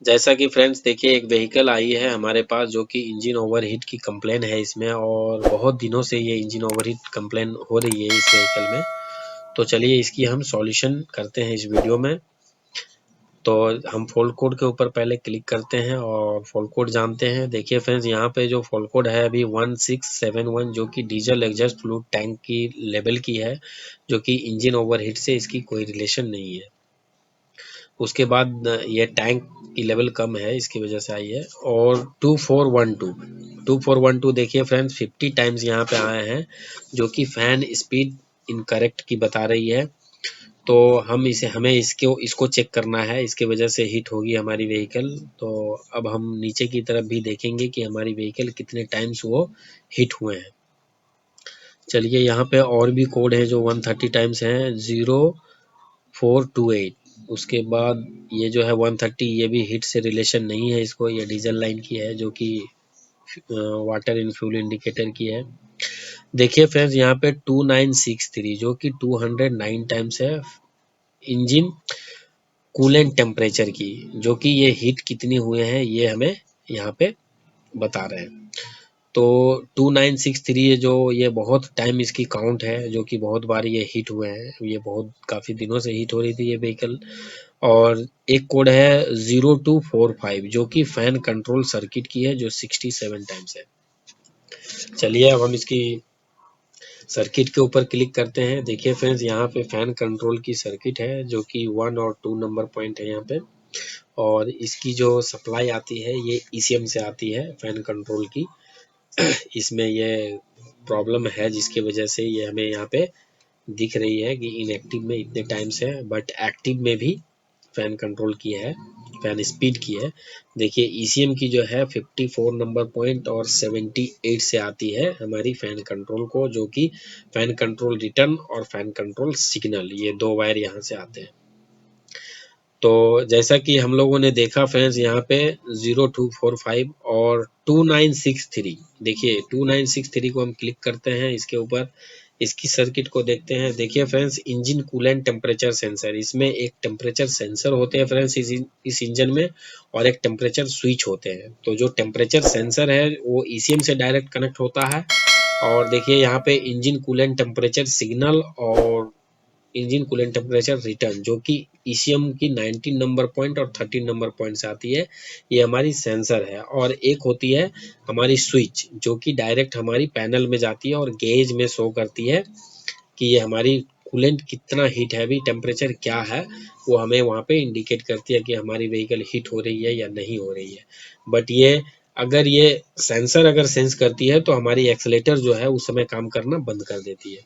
जैसा कि फ्रेंड्स देखिए एक व्हीकल आई है हमारे पास जो कि इंजन ओवरहीट की कंप्लेन है इसमें, और बहुत दिनों से ये इंजन ओवरहीट कंप्लेन हो रही है इस व्हीकल में। तो चलिए इसकी हम सॉल्यूशन करते हैं इस वीडियो में। तो हम फॉल्ट कोड के ऊपर पहले क्लिक करते हैं और फॉल्ट कोड जानते हैं। देखिए फ्रेंड्स यहाँ पे जो फॉल्ट कोड है अभी 1671 जो कि डीजल एग्जॉस्ट फ्लूइड टैंक की लेवल की है, जो कि इंजन ओवरहीट से इसकी कोई रिलेशन नहीं है। उसके बाद ये टैंक की लेवल कम है इसकी वजह से आई है। और 2412 देखिए फ्रेंड्स 50 टाइम्स यहाँ पे आए हैं, जो कि फैन स्पीड इनकरेक्ट की बता रही है। तो हमें इसको चेक करना है, इसके वजह से हीट होगी हमारी व्हीकल। तो अब हम नीचे की तरफ भी देखेंगे कि हमारी व्हीकल कितने टाइम्स वो हीट हुए हैं। चलिए यहाँ पे और भी कोड है जो 130 टाइम्स हैं, 0428। उसके बाद ये जो है 130, ये भी हीट से रिलेशन नहीं है इसको, ये डीजल लाइन की है जो कि वाटर इन फ्यूल इंडिकेटर की है। देखिए फ्रेंड्स यहाँ पे 2963 जो कि 209 टाइम्स है इंजन कूलेंट टेम्परेचर की, जो कि ये हीट कितनी हुए हैं ये हमें यहाँ पे बता रहे हैं। तो 2963 जो ये बहुत टाइम इसकी काउंट है, जो कि बहुत बार ये हीट हुए हैं, ये बहुत काफ़ी दिनों से हीट हो रही थी ये व्हीकल। और एक कोड है 0245 जो कि फैन कंट्रोल सर्किट की है, जो 67 टाइम्स है। चलिए अब हम इसकी सर्किट के ऊपर क्लिक करते हैं। देखिए फ्रेंड्स यहाँ पे फैन कंट्रोल की सर्किट है, जो कि 1 और 2 नंबर पॉइंट है यहाँ पे। और इसकी जो सप्लाई आती है ये ईसीएम से आती है फैन कंट्रोल की। इसमें ये प्रॉब्लम है जिसकी वजह से ये हमें यहाँ पे दिख रही है कि इनएक्टिव में इतने टाइम्स है, बट एक्टिव में भी फैन कंट्रोल की है, फैन स्पीड की है। देखिए ईसीएम की जो है 54 नंबर पॉइंट और 78 से आती है हमारी फैन कंट्रोल को, जो कि फैन कंट्रोल रिटर्न और फैन कंट्रोल सिग्नल, ये दो वायर यहाँ से आते हैं। तो जैसा कि हम लोगों ने देखा फ्रेंड्स यहाँ पे 0245 और 2963, देखिए 2963 को हम क्लिक करते हैं इसके ऊपर, इसकी सर्किट को देखते हैं। देखिए friends engine coolant temperature sensor, इसमें एक टेम्परेचर सेंसर होते हैं फ्रेंड्स इस इंजन में, और एक टेम्परेचर स्विच होते हैं। तो जो टेम्परेचर सेंसर है वो ईसीएम से डायरेक्ट कनेक्ट होता है। और देखिए यहाँ पे इंजन कूलेंट टेम्परेचर सिग्नल और इंजन कूलेंट टेम्परेचर रिटर्न, जो कि ईसीएम की 19 नंबर पॉइंट और 13 नंबर पॉइंट से आती है, ये हमारी सेंसर है। और एक होती है हमारी स्विच, जो कि डायरेक्ट हमारी पैनल में जाती है और गेज में शो करती है कि ये हमारी कूलेंट कितना हीट है, अभी टेम्परेचर क्या है, वो हमें वहाँ पे इंडिकेट करती है कि हमारी व्हीकल हीट हो रही है या नहीं हो रही है। बट ये अगर ये सेंसर अगर सेंस करती है तो हमारी एक्सीलेटर जो है उस समय काम करना बंद कर देती है।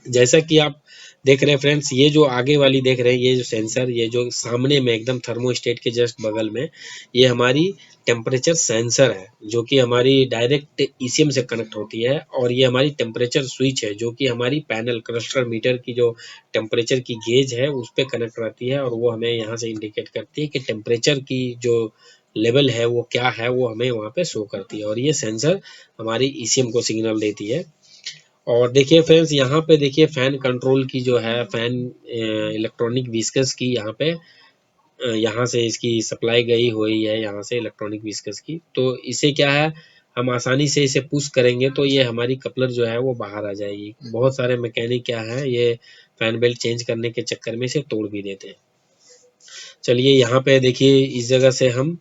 जैसा कि आप देख रहे हैं फ्रेंड्स, ये जो आगे वाली देख रहे हैं, ये जो सेंसर, ये जो सामने में एकदम थर्मोस्टेट के जस्ट बगल में, ये हमारी टेम्परेचर सेंसर है, जो कि हमारी डायरेक्ट ईसीएम से कनेक्ट होती है। और ये हमारी टेम्परेचर स्विच है, जो कि हमारी पैनल क्रस्टर मीटर की जो टेम्परेचर की गेज है उस पर कनेक्ट रहती है, और वो हमें यहाँ से इंडिकेट करती है कि टेम्परेचर की जो लेवल है वो क्या है, वो हमें वहाँ पे शो करती है। और ये सेंसर हमारी ईसीएम को सिग्नल देती है। और देखिए फ्रेंड्स यहाँ पे देखिए फैन कंट्रोल की जो है, फैन इलेक्ट्रॉनिक विस्कस की यहाँ पे यहाँ से इसकी सप्लाई गई हुई है, यहाँ से इलेक्ट्रॉनिक विस्कस की। तो इसे क्या है, हम आसानी से इसे पुश करेंगे तो ये हमारी कपलर जो है वो बाहर आ जाएगी। बहुत सारे मैकेनिक क्या है, ये फैन बेल्ट चेंज करने के चक्कर में इसे तोड़ भी देते हैं। चलिए यहाँ पे देखिए इस जगह से हम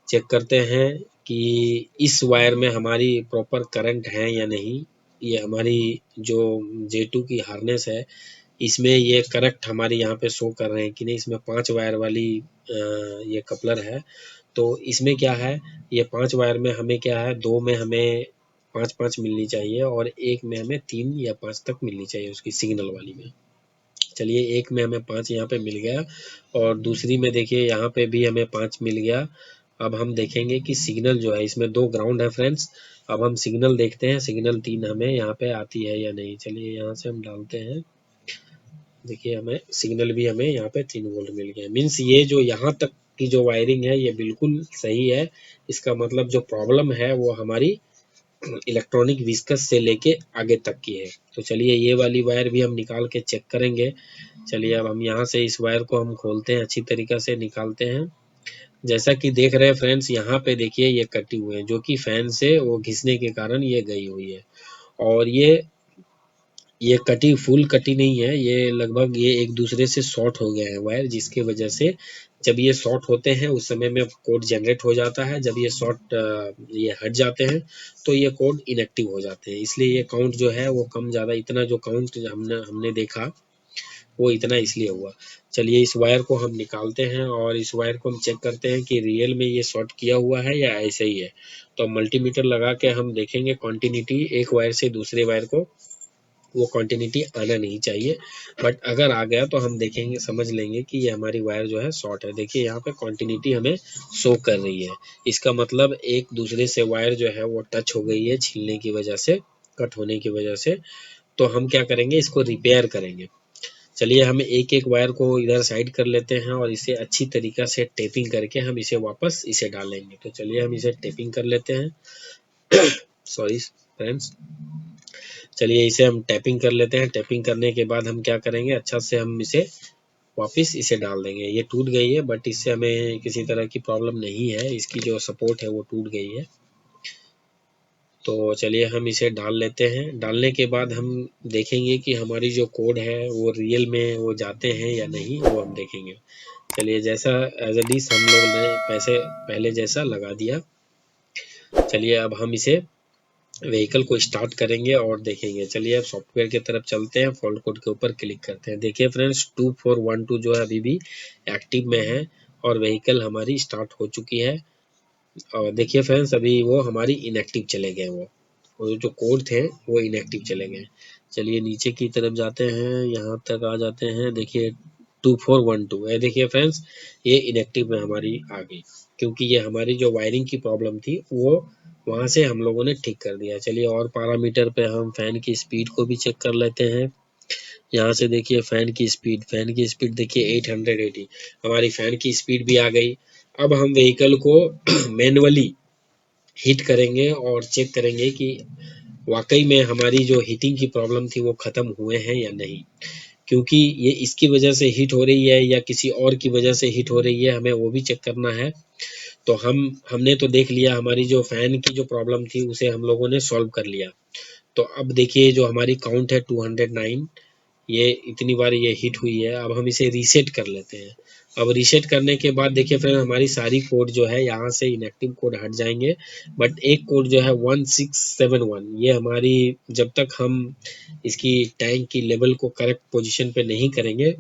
चेक करते हैं कि इस वायर में हमारी प्रॉपर करंट है या नहीं। ये हमारी जो J2 की हार्नेस है, इसमें ये करेक्ट हमारी यहाँ पे शो कर रहे हैं कि नहीं। इसमें 5 वायर वाली ये कपलर है। तो इसमें क्या है, ये 5 वायर में हमें क्या है, 2 में हमें 5-5 मिलनी चाहिए और एक में हमें 3 या 5 तक मिलनी चाहिए उसकी सिग्नल वाली में। चलिए एक में हमें 5 यहाँ पे मिल गया, और दूसरी में देखिए यहाँ पे भी हमें 5 मिल गया। अब हम देखेंगे कि सिग्नल जो है, इसमें 2 ग्राउंड है फ्रेंड्स। अब हम सिग्नल देखते हैं, सिग्नल 3 हमें यहाँ पे आती है या नहीं। चलिए यहाँ से हम डालते हैं, देखिए हमें सिग्नल भी हमें यहाँ पे 3 वोल्ट मिल गया। मीन्स ये जो यहाँ तक की जो वायरिंग है ये बिल्कुल सही है। इसका मतलब जो प्रॉब्लम है वो हमारी इलेक्ट्रॉनिक विस्कस से लेके आगे तक की है। तो चलिए ये वाली वायर भी हम निकाल के चेक करेंगे। चलिए अब हम यहाँ से इस वायर को हम खोलते हैं, अच्छी तरीक़े से निकालते हैं। जैसा कि देख रहे हैं फ्रेंड्स, यहाँ पे देखिए ये कटी हुई है, जो कि फैन से वो घिसने के कारण ये गई हुई है। और ये कटी फुल कटी नहीं है, ये लगभग ये एक दूसरे से शॉर्ट हो गए हैं वायर, जिसके वजह से जब ये शॉर्ट होते हैं उस समय में कोड जनरेट हो जाता है। जब ये शॉर्ट ये हट जाते हैं तो ये कोड इनएक्टिव हो जाते हैं। इसलिए ये काउंट जो है वो कम ज़्यादा, इतना जो काउंट हमने देखा वो इतना इसलिए हुआ। चलिए इस वायर को हम निकालते हैं और इस वायर को हम चेक करते हैं कि रियल में ये शॉर्ट किया हुआ है या ऐसे ही है। तो मल्टीमीटर लगा के हम देखेंगे कंटिन्यूटी, एक वायर से दूसरे वायर को वो कंटिन्यूटी आना नहीं चाहिए, बट अगर आ गया तो हम देखेंगे, समझ लेंगे कि ये हमारी वायर जो है शॉर्ट है। देखिए यहाँ पे कंटिन्यूटी हमें शो कर रही है, इसका मतलब एक दूसरे से वायर जो है वो टच हो गई है छीलने की वजह से, कट होने की वजह से। तो हम क्या करेंगे, इसको रिपेयर करेंगे। चलिए हम एक एक वायर को इधर साइड कर लेते हैं और इसे अच्छी तरीका से टेपिंग करके हम इसे वापस इसे डालेंगे। तो चलिए हम इसे टेपिंग कर लेते हैं सॉरी फ्रेंड्स। चलिए इसे हम टैपिंग कर लेते हैं। टैपिंग करने के बाद हम क्या करेंगे, अच्छा से हम इसे वापस इसे डाल देंगे। ये टूट गई है बट इससे हमें किसी तरह की प्रॉब्लम नहीं है, इसकी जो सपोर्ट है वो टूट गई है। तो चलिए हम इसे डाल लेते हैं। डालने के बाद हम देखेंगे कि हमारी जो कोड है वो रियल में वो जाते हैं या नहीं, वो हम देखेंगे। चलिए जैसा एज ए डिस हम लोग ने पहले जैसा लगा दिया। चलिए अब हम इसे व्हीकल को स्टार्ट करेंगे और देखेंगे। चलिए अब सॉफ्टवेयर की तरफ चलते हैं, फॉल्ट कोड के ऊपर क्लिक करते हैं। देखिए फ्रेंड्स 2412 जो है अभी भी एक्टिव में है और व्हीकल हमारी स्टार्ट हो चुकी है। और देखिए फ्रेंड्स अभी वो हमारी इनएक्टिव चले गए, वो जो कोड थे वो इनएक्टिव चले गए। चलिए नीचे की तरफ जाते हैं, यहाँ तक आ जाते हैं। देखिए 2412 है, देखिए फ्रेंड्स ये इनएक्टिव में हमारी आ गई, क्योंकि ये हमारी जो वायरिंग की प्रॉब्लम थी वो वहां से हम लोगों ने ठीक कर दिया। चलिए और पैरामीटर पे हम फैन की स्पीड को भी चेक कर लेते हैं। यहाँ से देखिए फैन की स्पीड देखिए 880, हमारी फैन की स्पीड भी आ गई। अब हम व्हीकल को मैनुअली हीट करेंगे और चेक करेंगे कि वाकई में हमारी जो हीटिंग की प्रॉब्लम थी वो खत्म हुए हैं या नहीं, क्योंकि ये इसकी वजह से हीट हो रही है या किसी और की वजह से हीट हो रही है, हमें वो भी चेक करना है। तो हमने तो देख लिया हमारी जो फैन की जो प्रॉब्लम थी उसे हम लोगों ने सॉल्व कर लिया। तो अब देखिए जो हमारी काउंट है 209, ये इतनी बार ये हिट हुई है। अब हम इसे रीसेट कर लेते हैं। अब रीसेट करने के बाद देखिए फ्रेंड हमारी सारी कोड जो है यहाँ से इनएक्टिव कोड हट जाएंगे, बट एक कोड जो है 1671, ये हमारी जब तक हम इसकी टैंक की लेवल को करेक्ट पोजीशन पे नहीं करेंगे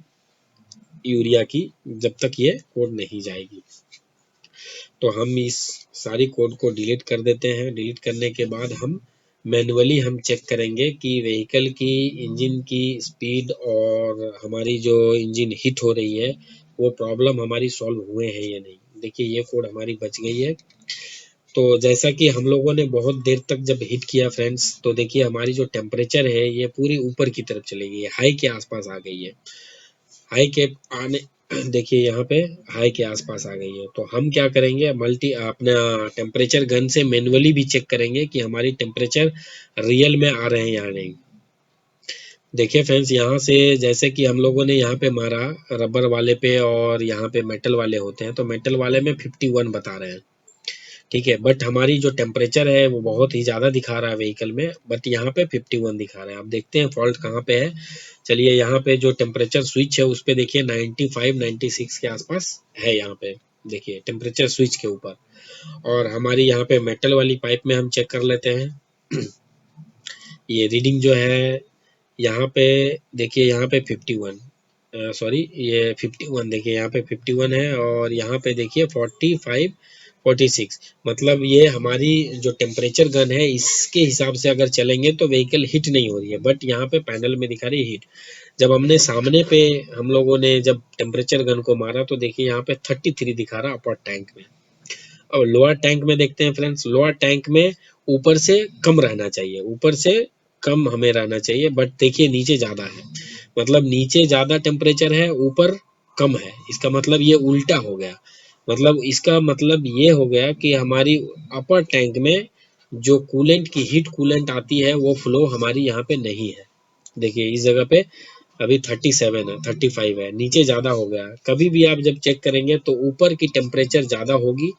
यूरिया की, जब तक ये कोड नहीं जाएगी। तो हम इस सारी कोड को डिलीट कर देते हैं। डिलीट करने के बाद हम मैनुअली हम चेक करेंगे कि व्हीकल की इंजन की स्पीड और हमारी जो इंजन हिट हो रही है वो प्रॉब्लम हमारी सॉल्व हुए हैं या नहीं। देखिए ये कोड हमारी बच गई है। तो जैसा कि हम लोगों ने बहुत देर तक जब हिट किया फ्रेंड्स, तो देखिए हमारी जो टेम्परेचर है ये पूरी ऊपर की तरफ चली गई है, हाई के आसपास आ गई है। हाई के आने देखिए यहाँ पे हाई के आसपास आ गई है। तो हम क्या करेंगे, अपना टेम्परेचर गन से मैनुअली भी चेक करेंगे कि हमारी टेम्परेचर रियल में आ रहे हैं या नहीं। देखिए फ्रेंड्स यहाँ से जैसे कि हम लोगों ने यहाँ पे मारा रबर वाले पे और यहाँ पे मेटल वाले होते हैं, तो मेटल वाले में 51 बता रहे हैं, ठीक है, बट हमारी जो टेम्परेचर है वो बहुत ही ज़्यादा दिखा रहा है व्हीकल में, बट यहाँ पे 51 दिखा रहा है। अब देखते हैं फॉल्ट कहाँ पे है। चलिए यहाँ पे जो टेम्परेचर स्विच है उस पे देखिए 95 96 के आसपास है, यहाँ पे देखिए टेम्परेचर स्विच के ऊपर। और हमारी यहाँ पे मेटल वाली पाइप में हम चेक कर लेते हैं ये रीडिंग जो है यहाँ पे देखिए, यहाँ पे 51 सॉरी ये 51 देखिए यहाँ पे 51 है और यहाँ पे देखिए 45 46, मतलब ये हमारी जो टेम्परेचर गन है इसके हिसाब से अगर चलेंगे तो व्हीकल हिट नहीं हो रही है, बट यहाँ पे पैनल में दिखा रही है हिट। जब हमने सामने पे हम लोगों ने जब टेम्परेचर गन को मारा तो देखिए यहाँ पे 33 दिखा रहा अपर टैंक में। अब लोअर टैंक में देखते हैं फ्रेंड्स, लोअर टैंक में ऊपर से कम रहना चाहिए, ऊपर से कम हमें रहना चाहिए, बट देखिए नीचे ज़्यादा है, मतलब नीचे ज़्यादा टेम्परेचर है ऊपर कम है, इसका मतलब ये उल्टा हो गया। मतलब इसका मतलब ये हो गया कि हमारी अपर टैंक में जो कूलेंट की हीट कूलेंट आती है वो फ्लो हमारी यहाँ पे नहीं है। देखिए इस जगह पे अभी 37 है, 35 है, नीचे ज़्यादा हो गया। कभी भी आप जब चेक करेंगे तो ऊपर की टेम्परेचर ज़्यादा होगी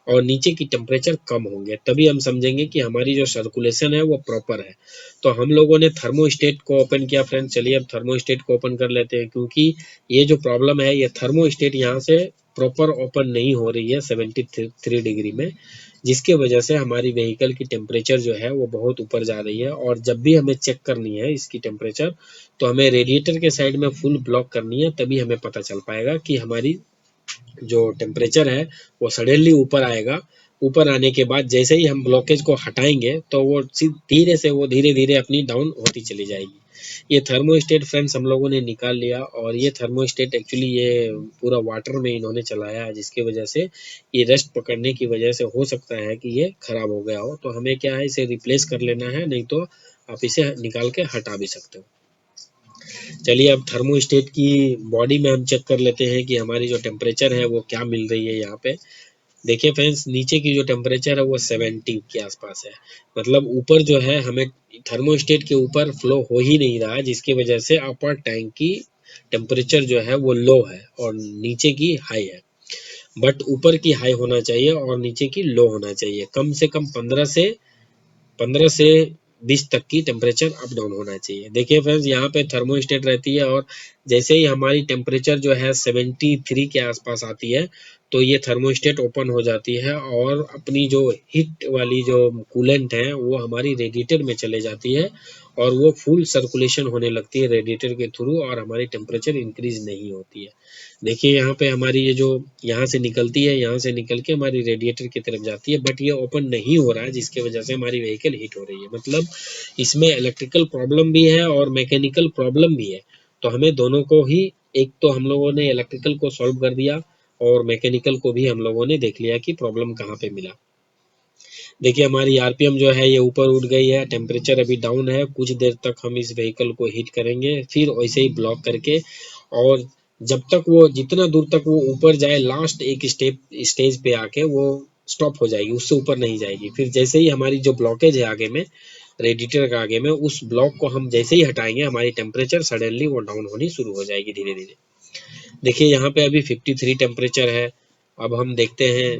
और नीचे की टेम्परेचर कम होंगे, तभी हम समझेंगे कि हमारी जो सर्कुलेशन है वो प्रॉपर है। तो हम लोगों ने थर्मोस्टेट को ओपन किया फ्रेंड्स। चलिए अब थर्मोस्टेट को ओपन कर लेते हैं, क्योंकि ये जो प्रॉब्लम है ये थर्मोस्टेट यहाँ से प्रॉपर ओपन नहीं हो रही है 73 डिग्री में, जिसके वजह से हमारी व्हीकल की टेम्परेचर जो है वो बहुत ऊपर जा रही है। और जब भी हमें चेक करनी है इसकी टेम्परेचर, तो हमें रेडिएटर के साइड में फुल ब्लॉक करनी है, तभी हमें पता चल पाएगा कि हमारी जो टेम्परेचर है वो सडनली ऊपर आएगा। ऊपर आने के बाद जैसे ही हम ब्लॉकेज को हटाएंगे तो वो धीरे से वो धीरे धीरे अपनी डाउन होती चली जाएगी। ये थर्मोस्टेट फ्रेंड्स हम लोगों ने निकाल लिया, और ये थर्मोस्टेट एक्चुअली ये पूरा वाटर में इन्होंने चलाया है, जिसकी वजह से ये रस्ट पकड़ने की वजह से हो सकता है कि ये खराब हो गया हो। तो हमें क्या है, इसे रिप्लेस कर लेना है, नहीं तो आप इसे निकाल के हटा भी सकते हो। चलिए अब थर्मोस्टेट की बॉडी में हम चेक कर लेते हैं कि हमारी जो टेम्परेचर है वो क्या मिल रही है। यहाँ पे देखिए फ्रेंड्स, नीचे की जो टेम्परेचर है वो 70 के आसपास है। मतलब ऊपर जो है हमें थर्मोस्टेट के ऊपर फ्लो हो ही नहीं रहा है, जिसकी वजह से अपर टैंक की टेम्परेचर जो है वो लो है और नीचे की हाई है। बट ऊपर की हाई होना चाहिए और नीचे की लो होना चाहिए। कम से कम 15 से 20 तक की टेम्परेचर अप डाउन होना चाहिए। देखिए फ्रेंड्स, यहाँ पे थर्मोस्टेट रहती है और जैसे ही हमारी टेम्परेचर जो है 73 के आसपास आती है, तो ये थर्मोस्टेट ओपन हो जाती है और अपनी जो हीट वाली जो कूलेंट है वो हमारी रेडिएटर में चले जाती है और वो फुल सर्कुलेशन होने लगती है रेडिएटर के थ्रू, और हमारी टेम्परेचर इंक्रीज नहीं होती है। देखिए यहाँ पे हमारी ये जो यहाँ से निकलती है, यहाँ से निकल के हमारी रेडिएटर की तरफ जाती है, बट ये ओपन नहीं हो रहा है, जिसकी वजह से हमारी व्हीकल हीट हो रही है। मतलब इसमें इलेक्ट्रिकल प्रॉब्लम भी है और मैकेनिकल प्रॉब्लम भी है। तो हमें दोनों को ही, एक तो हम लोगों ने इलेक्ट्रिकल को सॉल्व कर दिया और मैकेनिकल को भी हम लोगों ने देख लिया कि प्रॉब्लम कहाँ पे मिला। देखिए हमारी आरपीएम जो है ये ऊपर उठ गई है, टेम्परेचर अभी डाउन है। कुछ देर तक हम इस व्हीकल को हीट करेंगे, फिर वैसे ही ब्लॉक करके, और जब तक वो जितना दूर तक वो ऊपर जाए, लास्ट एक स्टेज पे आके वो स्टॉप हो जाएगी, उससे ऊपर नहीं जाएगी। फिर जैसे ही हमारी जो ब्लॉकेज है आगे में, रेडिएटर का आगे में, उस ब्लॉक को हम जैसे ही हटाएंगे, हमारी टेम्परेचर सडनली वो डाउन होनी शुरू हो जाएगी धीरे धीरे। देखिए यहाँ पे अभी 53 टेम्परेचर है। अब हम देखते हैं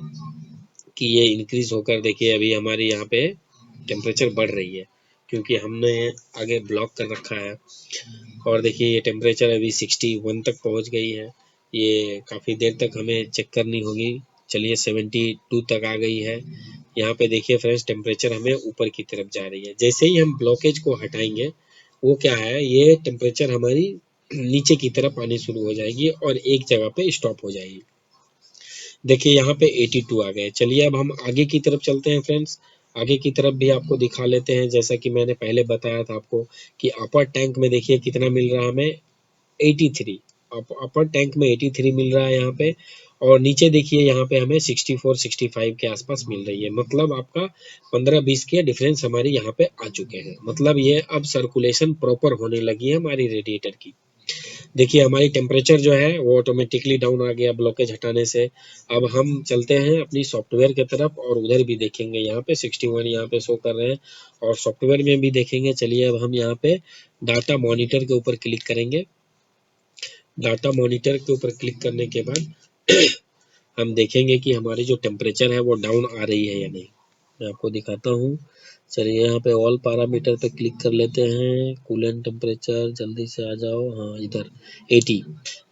कि ये इंक्रीज होकर, देखिए अभी हमारी यहाँ पे टेम्परेचर बढ़ रही है, क्योंकि हमने आगे ब्लॉक कर रखा है। और देखिए ये टेम्परेचर अभी 61 तक पहुँच गई है। ये काफ़ी देर तक हमें चेक करनी होगी। चलिए 72 तक आ गई है। यहाँ पे देखिए फ्रेंड्स, टेम्परेचर हमें ऊपर की तरफ जा रही है। जैसे ही हम ब्लॉकेज को हटाएंगे, वो क्या है, ये टेम्परेचर हमारी नीचे की तरफ आनी शुरू हो जाएगी और एक जगह पे स्टॉप हो जाएगी। देखिए यहाँ पे 82 आ गए। चलिए अब हम आगे की तरफ चलते हैं फ्रेंड्स। आगे की तरफ भी आपको दिखा लेते हैं। जैसा कि मैंने पहले बताया था आपको कि अपर टैंक में देखिए कितना मिल रहा है हमें, 83। अपर टैंक में 83 मिल रहा है यहाँ पे, और नीचे देखिए यहाँ पे हमें 64-65 के आसपास मिल रही है। मतलब आपका 15-20 के डिफरेंस हमारी यहाँ पे आ चुके हैं। मतलब ये अब सर्कुलेशन प्रॉपर होने लगी है हमारी रेडिएटर की। देखिए हमारी टेम्परेचर जो है वो ऑटोमेटिकली डाउन आ गया ब्लॉकेज हटाने से। अब हम चलते हैं अपनी सॉफ्टवेयर की तरफ और उधर भी देखेंगे। यहाँ पे 61 यहाँ पे शो कर रहे हैं और सॉफ्टवेयर में भी देखेंगे। चलिए अब हम यहाँ पे डाटा मॉनिटर के ऊपर क्लिक करेंगे। डाटा मॉनिटर के ऊपर क्लिक करने के बाद हम देखेंगे कि हमारी जो टेम्परेचर है वो डाउन आ रही है या नहीं। मैं आपको दिखाता हूँ। चलिए यहाँ पे ऑल पैरामीटर पे क्लिक कर लेते हैं। कूलेंट टेम्परेचर, जल्दी से आ जाओ। हाँ इधर 80।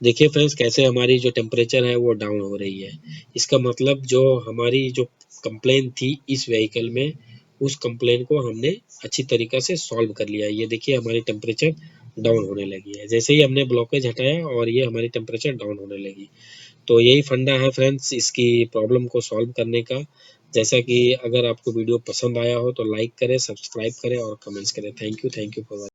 देखिए फ्रेंड्स, कैसे हमारी जो टेम्परेचर है वो डाउन हो रही है। इसका मतलब जो हमारी जो कंप्लेन थी इस व्हीकल में, उस कंप्लेन को हमने अच्छी तरीक़ा से सॉल्व कर लिया। ये देखिए हमारी टेम्परेचर डाउन होने लगी है। जैसे ही हमने ब्लॉकेज हटाया और ये हमारी टेम्परेचर डाउन होने लगी। तो यही फंडा है फ्रेंड्स इसकी प्रॉब्लम को सॉल्व करने का। जैसा कि अगर आपको वीडियो पसंद आया हो तो लाइक करें, सब्सक्राइब करें और कमेंट्स करें। Thank you for watching.